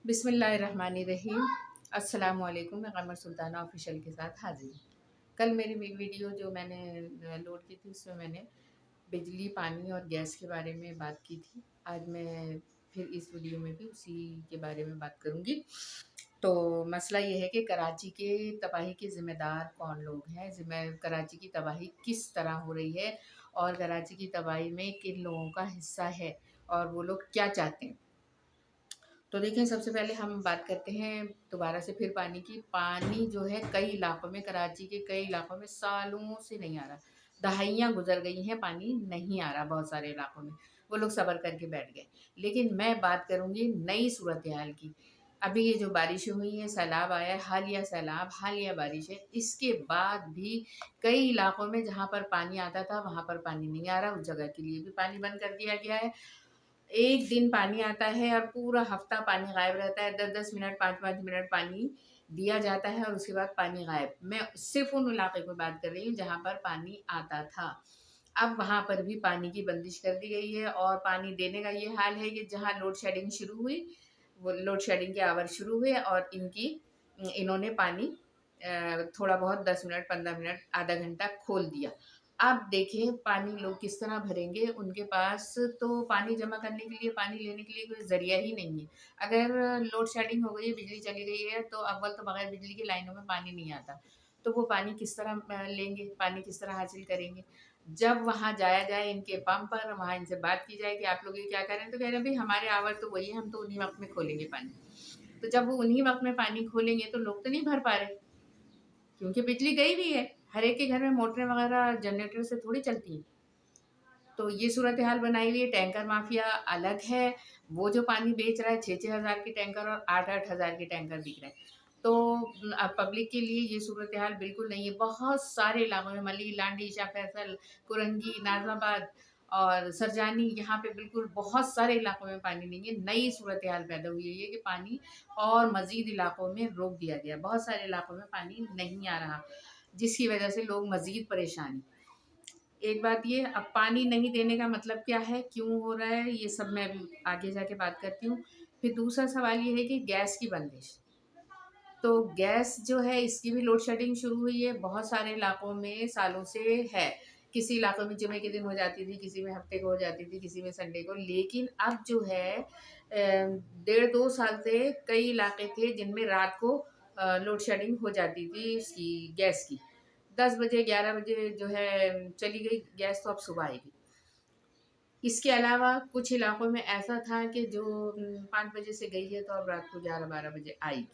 बिस्मिल्लाहिर्रहमानिर्रहीम। अस्सलाम वालेकुम। मैं कमर सुल्ताना ऑफिशियल के साथ हाजिर हूँ। कल मेरी वीडियो जो मैंने लोड की थी उसमें मैंने बिजली, पानी और गैस के बारे में बात की थी। आज मैं फिर इस वीडियो में भी उसी के बारे में बात करूँगी। तो मसला ये है कि कराची के तबाही के ज़िम्मेदार कौन लोग हैं, कराची की तबाही किस तरह हो रही है और कराची की तबाही में किन लोगों का हिस्सा है और वो लोग क्या चाहते हैं। तो देखिए, सबसे पहले हम बात करते हैं दोबारा से फिर पानी की। पानी जो है कई इलाकों में, कराची के कई इलाकों में सालों से नहीं आ रहा। दहाइयाँ गुज़र गई हैं, पानी नहीं आ रहा बहुत सारे इलाकों में। वो लोग सब्र करके बैठ गए। लेकिन मैं बात करूँगी नई सूरत-ए-हाल की। अभी ये जो बारिशें हुई हैं, सैलाब आया है, हालिया सैलाब, हालिया बारिशें, इसके बाद भी कई इलाकों में जहाँ पर पानी आता था, वहाँ पर पानी नहीं आ रहा। उस जगह के लिए भी पानी बंद कर दिया गया है। एक दिन पानी आता है और पूरा हफ्ता पानी गायब रहता है। 10-10 मिनट, 5-5 मिनट पानी दिया जाता है और उसके बाद पानी गायब। मैं सिर्फ उन इलाके की बात कर रही हूँ जहाँ पर पानी आता था। अब वहाँ पर भी पानी की बंदिश कर दी गई है और पानी देने का ये हाल है कि जहाँ लोड शेडिंग शुरू हुई, वो लोड शेडिंग के आवर शुरू हुए और इन्होंने पानी थोड़ा बहुत 10 मिनट, 15 मिनट, आधा घंटा खोल दिया। अब देखें पानी लोग किस तरह भरेंगे, उनके पास तो पानी जमा करने के लिए, पानी लेने के लिए कोई ज़रिया ही नहीं है। अगर लोड शेडिंग हो गई है, बिजली चली गई है, तो अव्वल तो बगैर बिजली की लाइनों में पानी नहीं आता। तो वो पानी किस तरह लेंगे, पानी किस तरह हासिल करेंगे? जब वहाँ जाया जाए इनके पंप पर, वहाँ इनसे बात की जाए कि आप लोग ये क्या कर रहे हैं? तो कह रहे हैं भई हमारे आवर तो वही है, हम तो उन्हीं वक़्त में खोलेंगे पानी। तो जब वो उन्हीं वक़्त में पानी खोलेंगे तो लोग तो नहीं भर पा रहे, क्योंकि बिजली गई भी है। हर एक के घर में मोटरें वगैरह जनरेटर से थोड़ी चलती हैं। तो ये सूरत-ए-हाल बनाई हुई है। टैंकर माफिया अलग है, वो जो पानी बेच रहा है 6-6 हज़ार के टैंकर और 8-8 हज़ार के टैंकर बिक रहे हैं। तो अब पब्लिक के लिए ये सूरत-ए-हाल बिल्कुल नहीं है। बहुत सारे इलाकों में मली, लांडी, शाह फैसल, कुरंगी, नाज़िमाबाद और सरजानी, यहाँ पे बिल्कुल बहुत सारे इलाकों में पानी नहीं है। नई सूरत-ए-हाल पैदा हुई है ये कि पानी और मज़ीद इलाकों में रोक दिया गया। बहुत सारे इलाकों में पानी नहीं आ रहा, जिसकी वजह से लोग मज़ीद परेशान हैं। एक बात ये, अब पानी नहीं देने का मतलब क्या है, क्यों हो रहा है, ये सब मैं अभी आगे जाके बात करती हूँ। फिर दूसरा सवाल ये है कि गैस की बंदिश। तो गैस जो है इसकी भी लोड शेडिंग शुरू हुई है, बहुत सारे इलाकों में सालों से है। किसी इलाकों में जुमे के दिन हो जाती थी, किसी में हफ्ते को हो जाती थी, किसी में संडे को। लेकिन अब जो है 1.5-2 साल से कई इलाके थे जिनमें रात को लोड शेडिंग हो जाती थी इसकी, गैस की। 10 बजे, 11 बजे जो है चली गई गैस, तो अब सुबह आएगी। इसके अलावा कुछ इलाकों में ऐसा था कि जो 5 बजे से गई है तो अब रात को 11-12 बजे आएगी।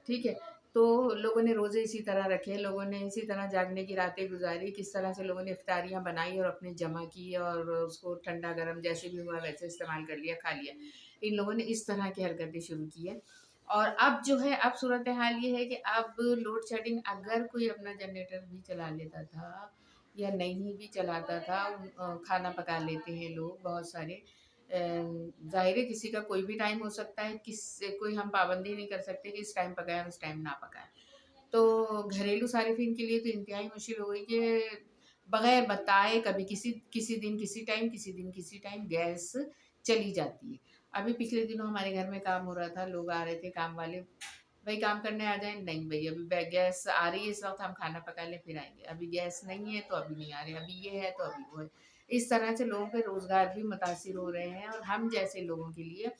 ठीक है? तो लोगों ने रोज़े इसी तरह रखे, लोगों ने इसी तरह जागने की रातें गुज़ारी, किस तरह से लोगों ने इफ्तारियाँ बनाई और अपने जमा की और उसको ठंडा-गरम जैसे भी हुआ वैसे इस्तेमाल कर लिया, खा लिया। इन लोगों ने इस तरह की हरकतें शुरू की है। और अब जो है, अब सूरत-ए-हाल ये है कि अब लोड शेडिंग, अगर कोई अपना जनरेटर भी चला लेता था या नहीं भी चलाता था, खाना पका लेते हैं लोग बहुत सारे। ज़ाहिर है किसी का कोई भी टाइम हो सकता है, कोई हम पाबंदी नहीं कर सकते कि इस टाइम पकाएँ और उस टाइम ना पकाएँ। तो घरेलू सार्फिन के लिए तो इंतहाई मुश्किल हो गई कि बगैर बताए कभी किसी किसी दिन किसी टाइम, किसी दिन किसी टाइम गैस चली जाती है। अभी पिछले दिनों हमारे घर में काम हो रहा था, लोग आ रहे थे काम वाले, भई काम करने आ जाएँ, नहीं भई अभी गैस आ रही है इस वक़्त, हम खाना पका लें फिर आएँगे। अभी गैस नहीं है तो अभी नहीं आ रहे, अभी ये है तो अभी वो है। इस तरह से लोगों के रोज़गार भी मुतासिर हो रहे हैं और हम जैसे लोगों के लिए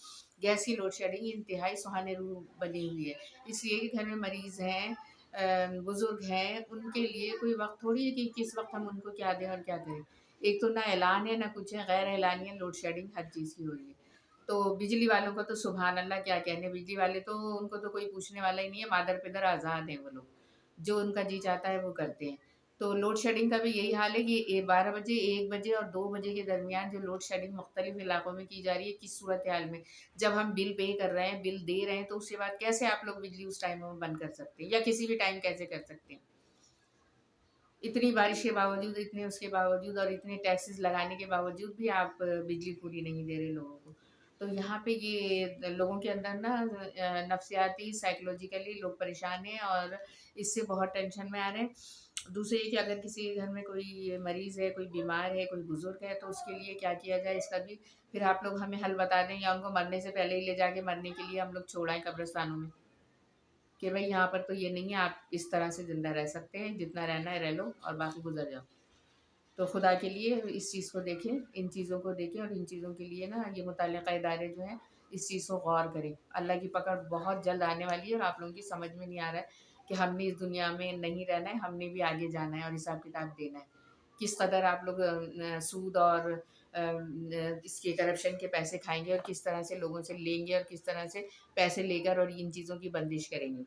गैस की लोड शेडिंग इंतहाई सुहाने रूह बनी हुई है। इसलिए कि घर में मरीज़ हैं, बुज़ुर्ग हैं, उनके लिए कोई वक़्त थोड़ी है कि किस वक़्त हम उनको क्या दें और क्या करें। एक तो ना ऐलान है, ना कुछ है, गैर ऐलानिया लोड शेडिंग हर चीज़ की हो रही है। तो बिजली वालों को तो सुभान अल्लाह क्या कहने, बिजली वाले तो, उनको तो कोई पूछने वाला ही नहीं है, मादर-पिदर आज़ाद हैं वो लोग। जो उनका जी चाहता है वो करते हैं। तो लोड शेडिंग का भी यही हाल है कि 12 बजे, 1 बजे और 2 बजे के दरमियान जो लोड शेडिंग मुख्तलिफ़ इलाकों में की जा रही है, किस सूरत-ए-हाल में? जब हम बिल पे कर रहे हैं, बिल दे रहे हैं, तो उसके बाद कैसे आप लोग बिजली उस टाइम में बंद कर सकते हैं या किसी भी टाइम कैसे कर सकते हैं? इतनी बारिश के बावजूद, इतने उसके बावजूद और इतने टैक्सेस लगाने के बावजूद भी आप बिजली पूरी नहीं दे रहे लोगों को। تو یہاں پہ یہ لوگوں کے اندر نا نفسیاتی سائیکولوجیکلی لوگ پریشان ہیں اور اس سے بہت ٹینشن میں آ رہے ہیں۔ دوسرے یہ کہ اگر کسی گھر میں کوئی مریض ہے، کوئی بیمار ہے، کوئی بزرگ ہے، تو اس کے لیے کیا کیا جائے، اس کا بھی پھر آپ لوگ ہمیں حل بتا دیں، یا ان کو مرنے سے پہلے ہی لے جا کے مرنے کے لیے ہم لوگ چھوڑائیں قبرستانوں میں کہ بھائی یہاں پر تو یہ نہیں ہے، آپ اس طرح سے زندہ رہ سکتے ہیں، جتنا رہنا ہے رہ لو اور باقی گزر جاؤ۔ تو خدا کے لیے اس چیز کو دیکھیں، ان چیزوں کو دیکھیں، اور ان چیزوں کے لیے نا یہ متعلقہ ادارے جو ہیں اس چیز کو غور کریں۔ اللہ کی پکڑ بہت جلد آنے والی ہے، اور آپ لوگوں کی سمجھ میں نہیں آ رہا ہے کہ ہم نے اس دنیا میں نہیں رہنا ہے، ہم نے بھی آگے جانا ہے اور حساب کتاب دینا ہے۔ کس قدر آپ لوگ سود اور اس کے کرپشن کے پیسے کھائیں گے، اور کس طرح سے لوگوں سے لیں گے، اور کس طرح سے پیسے لے کر اور ان چیزوں کی بندش کریں گے۔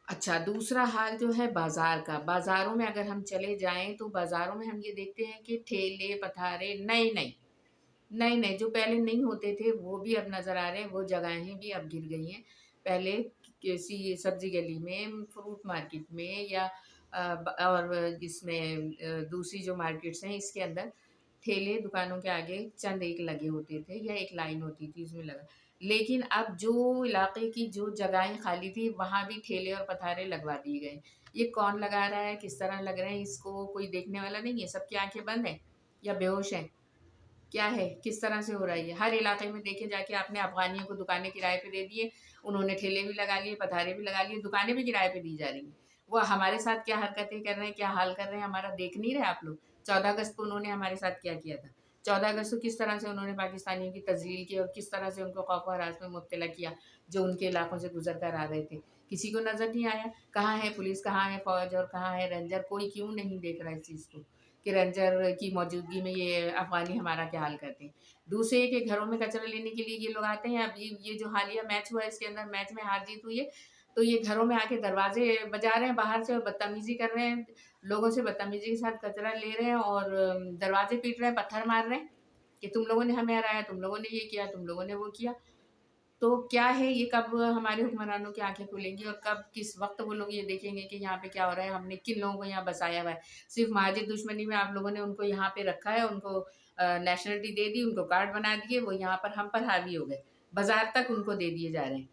اچھا، دوسرا حال جو ہے بازار کا، بازاروں میں اگر ہم چلے جائیں تو بازاروں میں ہم یہ دیکھتے ہیں کہ ٹھیلے پتھارے نئے نئے نئے نئے جو پہلے نہیں ہوتے تھے وہ بھی اب نظر آ رہے ہیں، وہ جگہیں بھی اب گر گئی ہیں۔ پہلے کسی سبزی گلی میں، فروٹ مارکیٹ میں، یا اور اس میں دوسری جو مارکیٹس ہیں اس کے اندر ٹھیلے دکانوں کے آگے چند ایک لگے ہوتے تھے، یا ایک لائن ہوتی تھی اس میں لگا۔ لیکن اب جو علاقے کی جو جگہیں خالی تھی وہاں بھی ٹھیلے اور پتھارے لگوا دیے گئے۔ یہ کون لگا رہا ہے، کس طرح لگ رہے ہیں، اس کو کوئی دیکھنے والا نہیں ہے، سب کی آنکھیں بند ہیں یا بے ہوش ہیں، کیا ہے، کس طرح سے ہو رہا ہے یہ؟ ہر علاقے میں دیکھے جا کے آپ نے افغانیوں کو دکانیں کرائے پہ دے دیے، انہوں نے ٹھیلے بھی لگا لیے، پتھارے بھی لگا لیے، دکانیں بھی کرائے پہ دی جا رہی ہیں۔ وہ ہمارے ساتھ کیا حرکتیں کر رہے ہیں، کیا حال کر رہے ہیں، ہمارا دیکھ نہیں رہے آپ لوگ؟ 14 اگست کو انہوں نے ہمارے ساتھ کیا کیا تھا؟ 14 اگست کو کس طرح سے انہوں نے پاکستانیوں کی تذلیل کی، اور کس طرح سے ان کو خوف و ہراس میں مبتلا کیا جو ان کے علاقوں سے گزر کر آ رہے تھے؟ کسی کو نظر نہیں آیا؟ کہاں ہے پولیس، کہاں ہے فوج، اور کہاں ہے رینجر؟ کوئی کیوں نہیں دیکھ رہا اس چیز کو کہ رینجر کی موجودگی میں یہ افغانی ہمارا کیا حال کرتے ہیں؟ دوسرے کے گھروں میں کچرا لینے کے لیے یہ لوگ آتے ہیں۔ اب یہ جو حالیہ میچ ہوا ہے اس کے اندر میچ میں ہار جیت ہوئی ہے، تو یہ گھروں میں آ کے دروازے بجا رہے ہیں باہر سے، اور بدتمیزی کر رہے ہیں، لوگوں سے بدتمیزی کے ساتھ کچرا لے رہے ہیں، اور دروازے پیٹ رہے ہیں، پتھر مار رہے ہیں کہ تم لوگوں نے ہمیں ہرایا، تم لوگوں نے یہ کیا، تم لوگوں نے وہ کیا۔ تو کیا ہے یہ، کب ہمارے حکمرانوں کی آنکھیں کھلیں گی، اور کب کس وقت وہ لوگ یہ دیکھیں گے کہ یہاں پہ کیا ہو رہا ہے، ہم نے کن لوگوں کو یہاں بسایا ہوا ہے؟ صرف مہاجر دشمنی میں آپ لوگوں نے ان کو یہاں پہ رکھا ہے، ان کو نیشنلٹی دے دی، ان کو کارڈ بنا دیے، وہ یہاں پر ہم پر حاوی ہو گئے، بازار تک ان کو دے دیے جا رہے ہیں۔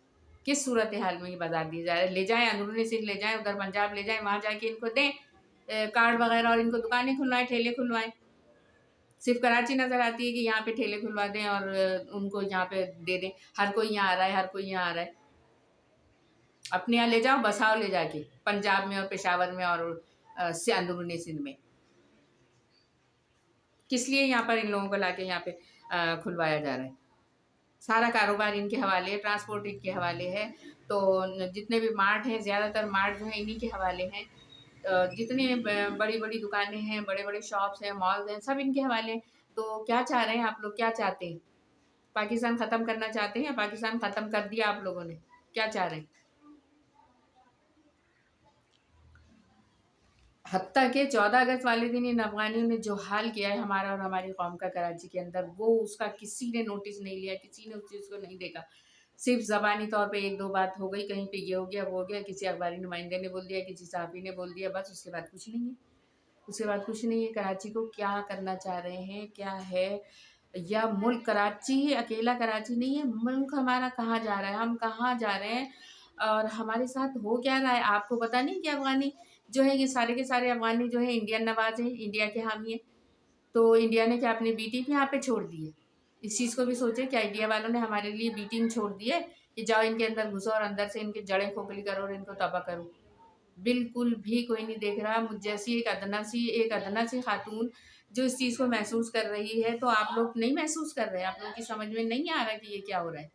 کس صورتحال میں یہ بازار دیے جا رہے ہیں؟ لے جائیں اندرونی سندھ، لے جائیں ادھر پنجاب، لے جائیں وہاں جا کے ان کو دیں کارڈ وغیرہ، اور ان کو دکانیں کھلوائیں، ٹھیلے کھلوائیں۔ صرف کراچی نظر آتی ہے کہ یہاں پہ ٹھیلے کھلوا دیں اور ان کو یہاں پہ دے دیں، ہر کوئی یہاں آ رہا ہے، ہر کوئی یہاں آ رہا ہے۔ اپنے یہاں لے جاؤ، بساؤ لے جا کے پنجاب میں اور پشاور میں اور اندرونی سندھ میں۔ کس لیے یہاں پر ان لوگوں کو لا کے یہاں پہ کھلوایا جا رہا ہے؟ سارا کاروبار ان کے حوالے ہے، ٹرانسپورٹ ان کے حوالے ہے، تو جتنے بھی مارٹ ہیں، زیادہ تر مارٹ جو ہیں انہی کے حوالے ہیں، جتنے بڑی بڑی دکانیں ہیں، بڑے بڑے شاپس ہیں، مالز ہیں، سب ان کے حوالے ہیں۔ تو کیا چاہ رہے ہیں آپ لوگ، کیا چاہتے ہیں؟ پاکستان ختم کرنا چاہتے ہیں، یا پاکستان ختم کر دیا آپ لوگوں نے؟ کیا چاہ رہے ہیں؟ حتیٰ کہ 14 اگست والے دن ان افغانیوں نے جو حال کیا ہے ہمارا اور ہماری قوم کا کراچی کے اندر، وہ اس کا کسی نے نوٹس نہیں لیا، کسی نے اس چیز کو نہیں دیکھا۔ صرف زبانی طور پہ ایک دو بات ہو گئی، کہیں پہ یہ ہو گیا، وہ ہو گیا، کسی اخباری نمائندے نے بول دیا، کسی صحافی نے بول دیا، بس اس کے بعد کچھ نہیں ہے۔ اس کے بعد کچھ نہیں ہے۔ کراچی کو کیا کرنا چاہ رہے ہیں، کیا ہے، یا ملک کراچی اکیلا کراچی نہیں ہے، ملک ہمارا کہاں جا رہا ہے، ہم کہاں جا رہے ہیں، اور ہمارے ساتھ ہو کیا رہا ہے؟ آپ کو پتہ نہیں کہ افغانی جو ہے، یہ سارے کے سارے افغانی جو ہے انڈین نواز ہیں، انڈیا کے حامی ہیں، تو انڈیا نے کیا اپنی بی ٹیم یہاں پہ چھوڑ دی ہے؟ اس چیز کو بھی سوچے کہ انڈیا والوں نے ہمارے لیے بی ٹیم چھوڑ دی ہے کہ جاؤ ان کے اندر گھسو اور اندر سے ان کے جڑیں کھوکھلی کرو اور ان کو تباہ کرو؟ بالکل بھی کوئی نہیں دیکھ رہا۔ مجھ جیسی ایک ادنا سی خاتون جو اس چیز کو محسوس کر رہی ہے، تو آپ لوگ نہیں محسوس کر رہے ہیں؟ آپ لوگوں کی سمجھ میں نہیں آ رہا کہ یہ کیا ہو رہا ہے،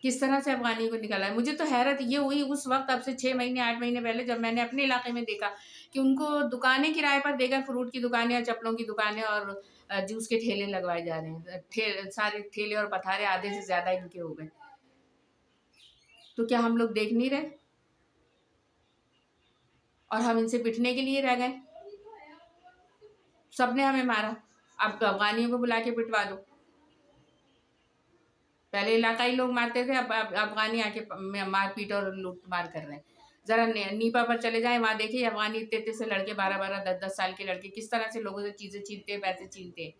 کس طرح سے افغانی کو نکالا ہے؟ مجھے تو حیرت یہ ہوئی اس وقت، اب سے 6 مہینے 8 مہینے پہلے، جب میں نے اپنے علاقے میں دیکھا کہ ان کو دکانیں کرائے پر دے کر، فروٹ کی دکانیں اور چپلوں کی دکانیں اور جوس کے ٹھیلے لگوائے جا رہے ہیں، سارے ٹھیلے اور پتھارے آدھے سے زیادہ ان کے ہو گئے۔ تو کیا ہم لوگ دیکھ نہیں رہے، اور ہم ان سے پٹنے کے لیے رہ گئے؟ سب نے ہمیں مارا، اب تو افغانیوں کو بلا کے پٹوا دو۔ پہلے علاقائی لوگ مارتے تھے، اب افغانی آ کے مار پیٹ اور لوٹ مار کر رہے ہیں۔ ذرا نیپا پر چلے جائیں، وہاں دیکھیں افغانی اتنے سے لڑکے، 12 12 10 10 سال کے لڑکے کس طرح سے لوگوں سے چیزیں چھینتے ہیں، پیسے چھینتے ہیں۔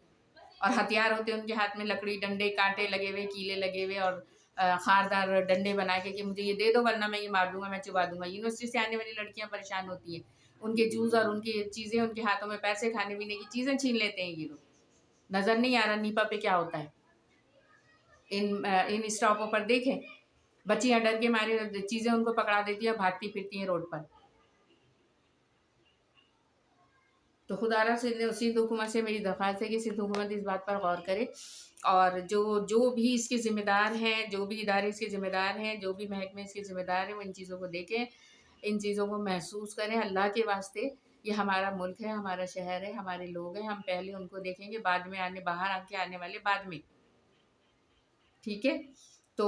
और हथियार होते हैं उनके हाथ में, लकड़ी, डंडे, कांटे लगे हुए, कीले लगे हुए और खारदार डंडे बना के कि मुझे ये दे दो वरना मैं ये मार दूंगा, मैं चुबा दूंगा। यूनिवर्सिटी से आने वाली लड़कियां परेशान होती हैं, उनके जूस और उनकी चीज़ें, उनके हाथों में पैसे, खाने पीने की चीज़ें छीन लेते हैं ये लोग। नज़र नहीं आ रहा नीपा पे क्या होता है। इन स्टॉपों पर देखें, बच्चियां डर के मारे चीज़ें उनको पकड़ा देती हैं, भागती फिरती हैं रोड पर। तो खुदारा से सिंध हुकूमत से मेरी दरख्वास्त है कि सिंध हुकूमत इस बात पर गौर करे और जो भी इसके ज़िम्मेदार हैं, जो भी इदारे इसके ज़िम्मेदार हैं, जो भी महकमे इसके ज़िम्मेदार हैं, वो इन चीज़ों को देखें, इन चीज़ों को महसूस करें। अल्लाह के वास्ते ये हमारा मुल्क है, हमारा शहर है, हमारे लोग हैं, हम पहले उनको देखेंगे, बाद में बाहर आके आने वाले बाद में, ठीक है। तो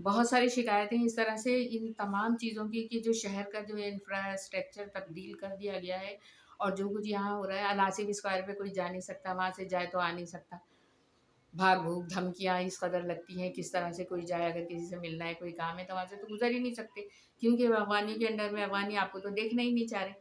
बहुत सारी शिकायतें इस तरह से इन तमाम चीज़ों की कि जो शहर का जो इंफ्रास्ट्रक्चर तब्दील कर दिया गया है और जो कुछ यहाँ हो रहा है, अलासिफ स्क्वायर पे कोई जा नहीं सकता, वहाँ से जाए तो आ नहीं सकता। भाग भूख धमकियाँ इस कदर लगती हैं, किस तरह से कोई जाए, अगर किसी से मिलना है, कोई काम है तो वहाँ से तो गुजर ही नहीं सकते, क्योंकि अफ़गानी के अंडर में अफ़गानी आपको तो देखना ही नहीं चाह रहे,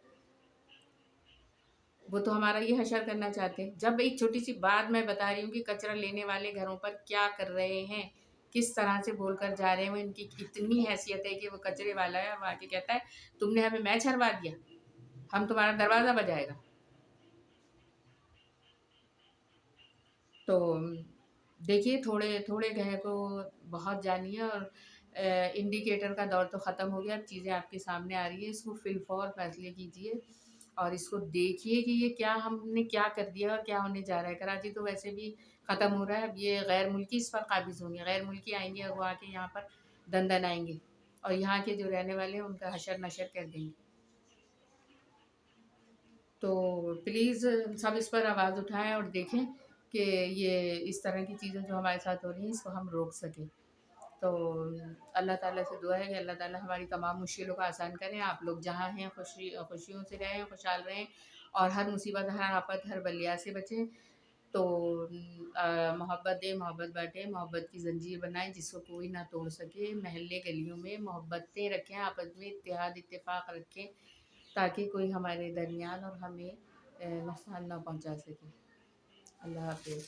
वो तो हमारा ये हशर करना चाहते हैं। जब एक छोटी सी बात मैं बता रही हूँ कि कचरा लेने वाले घरों पर क्या कर रहे हैं, किस तरह से बोलकर जा रहे हैं, वो इनकी इतनी हैसियत है कि वो कचरे वाला है और आके कहता है तुमने हमें मैच हरवा दिया, हम तुम्हारा दरवाज़ा बजाएगा। तो देखिए, थोड़े थोड़े गए को बहुत जानिए और इंडिकेटर का दौर तो ख़त्म हो गया, अब चीज़ें आपके सामने आ रही है, इसको फिलफौर फैसले कीजिए और इसको देखिए कि ये क्या हमने क्या कर दिया और क्या होने जा रहा है। कराची तो वैसे भी ख़त्म हो रहा है, अब ये गैर मुल्की इस पर काबिज़ होंगे, गैर मुल्की आएंगे और वो आके यहाँ पर दन आएंगे और यहाँ के जो रहने वाले हैं उनका हशर नशर कर देंगे। तो प्लीज़ सब इस पर आवाज़ उठाएं और देखें कि ये इस तरह की चीज़ें जो हमारे साथ हो रही हैं इसको हम रोक सकें। तो अल्लाह ताला से दुआ है कि अल्लाह ताला हमारी तमाम मुश्किलों को आसान करें। आप लोग जहाँ हैं खुशियों से रहें, खुशहाल रहें और हर मुसीबत, हर आफत, हर बलिया से बचें। तो मोहब्बत दें, मोहब्बत बाँटें, मोहब्बत की ज़ंजीर बनाएँ जिसको कोई ना तोड़ सके। महल्ले गलियों में मोहब्बतें रखें, आपस में इत्तेहाद इत्तेफ़ाक रखें ताकि कोई हमारे दरमियान और हमें नुकसान ना पहुँचा सके। अल्लाह हाफ़िज़।